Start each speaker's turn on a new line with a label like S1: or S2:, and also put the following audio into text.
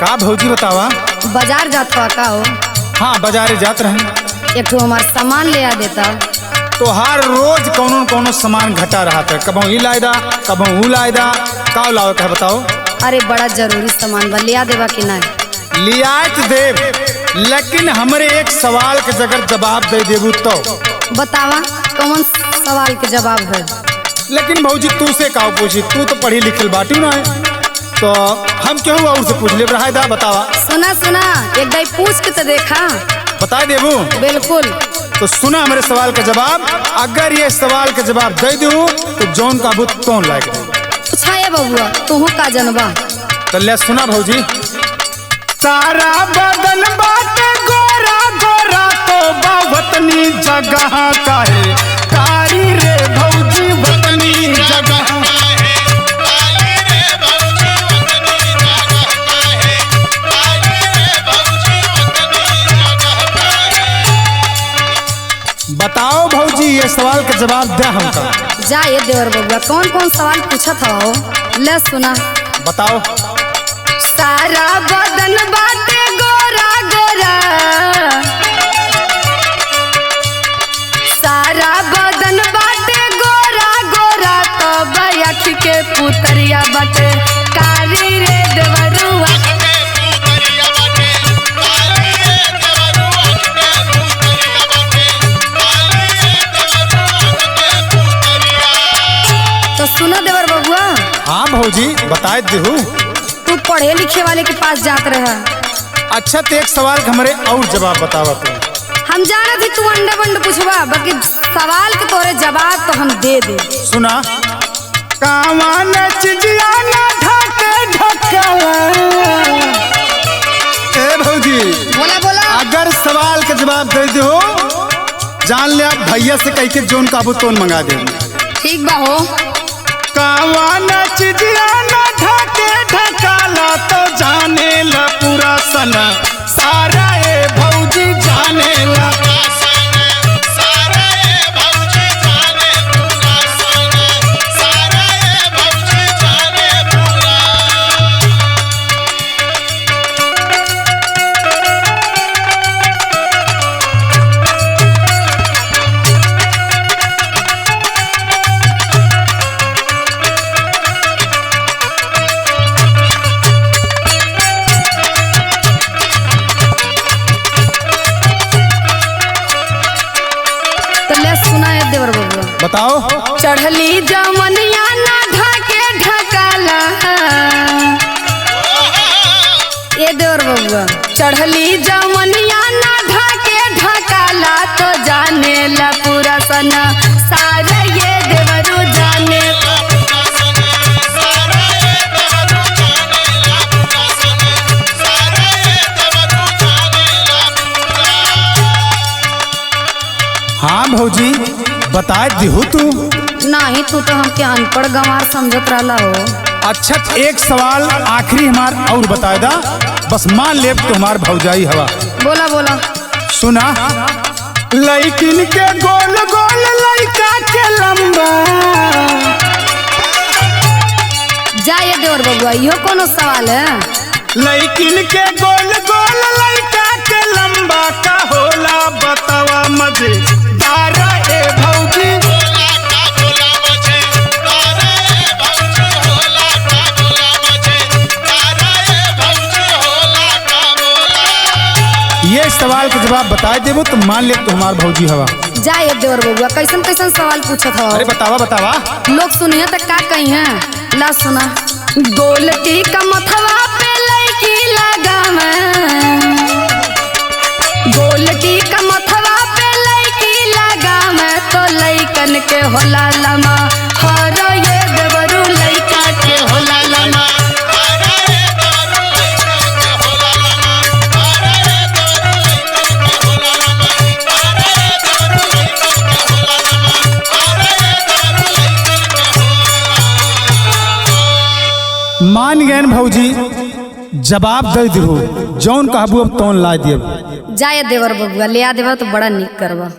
S1: का भौजी बतावा।
S2: बाजार जात हुआ का हो?
S1: हाँ बाजारे जात रहे।
S2: एक ठो हमार सामान ले आ देता।
S1: तो हर रोज कोनो न कोनो सामान घटा रहा था, कबो ई लायदा कबो ऊ लायदा, का लाओ का बताओ।
S2: अरे बड़ा जरूरी सामान बा, ले आ देवा कि नहीं?
S1: लियात देव, लेकिन हमरे एक सवाल के जगह जवाब दे देबू तो।
S2: बतावा कौन सवाल के जवाब है?
S1: लेकिन भौजी तू से का पूछी, तू तो पढ़ी लिखल बाटी ना है, तो हम क्यों और से पूछ ले रहा। बतावा।
S2: सुना सुना एक दाई पूछ के तो देखा।
S1: बता देबू?
S2: बिल्कुल।
S1: तो सुना हमारे सवाल का जवाब। अगर ये सवाल का जवाब दे दूँ तो जौन का बुत कौन लायक है।
S2: पूछा ये बबुआ, तू का जनबा?
S1: तो ले सुना भौजी। सारा बदन बाटे गोरा गोरा तो वतनी जगह का है कारी रे भौजी, वतनी जगह। बताओ भौजी ये सवाल का जवाब दे हमका।
S2: जा ये देवर बबुआ, कौन कौन सवाल पूछा था हो? ले सुना।
S1: बताओ।
S2: सारा बदन बाटे गोरा गोरा, सारा बदन बाटे गोरा गोरा तो बयाख के पुतरिया बाटे कारी रे देवरुआ। तो सुनो देवर बबुआ।
S1: हाँ भौजी बताए देहू।
S2: तू पढ़े लिखे वाले के पास जात रहा।
S1: अच्छा तो एक सवाल का हमारे और जवाब बतावा तू।
S2: हम जाना थी तू अंडा बंड पूछवा, बाकी सवाल के तोरे जवाब तो हम दे दे।
S1: सुना। कावन चिड़िया ना ढके ढकला। ए भौजी
S2: बोला बोला।
S1: अगर सवाल का जवाब दे दो जान ले आप भैया से कह के जोन काबू तोन मंगा दे।
S2: ठीक बा हो।
S1: कावन चिड़िया ना ढके ढकाला तो जाने ला पूरा सना सारा ए भौजी जाने ला। बताओ।
S2: चढ़ली जमनिया ना ढके ढकाला। ये देवर बबुआ, चढ़ली जमनिया ना ढके ढकाला तो जाने ला पूरा सना सारा ये देवरू जाने।
S1: हाँ भौजी बता दिहू तू।
S2: नहीं तू तो हमके अनपढ़ गंवार समझत रहला हो।
S1: अच्छा एक सवाल आखिरी हमार और बता दा, बस मान ले तो हमार भौजाई हवा।
S2: बोला बोला।
S1: सुना। लड़किन के गोल गोल लड़का के लंबा।
S2: जा ये देवर बबुआ, यो कोनो सवाल है?
S1: लड़किन के गोल गोल लड़का के लंबा का होला बतावा मजे दारा ए भौजी। ये सवाल का जवाब बता देबो तो मान ले तो हमार भौजी हवा।
S2: जा ये देवर बबुआ, कैसन कैसन सवाल पूछत हो?
S1: अरे बतावा बतावा।
S2: लोग सुनिए तो का कही है। ला सुना। गोलटी का मथवा पे लड़की लगा मैं, गोलटी का मथवा पे लड़की लगा मैं तो लइकन के होला लमा हर ये देवरू लइका के होला लमा।
S1: मान गए भौजी, जवाब दे दो जौन कहबू अब तौन ला दिए।
S2: जाए देवर बबुआ, ले आ देवा तो बड़ा निक करवा।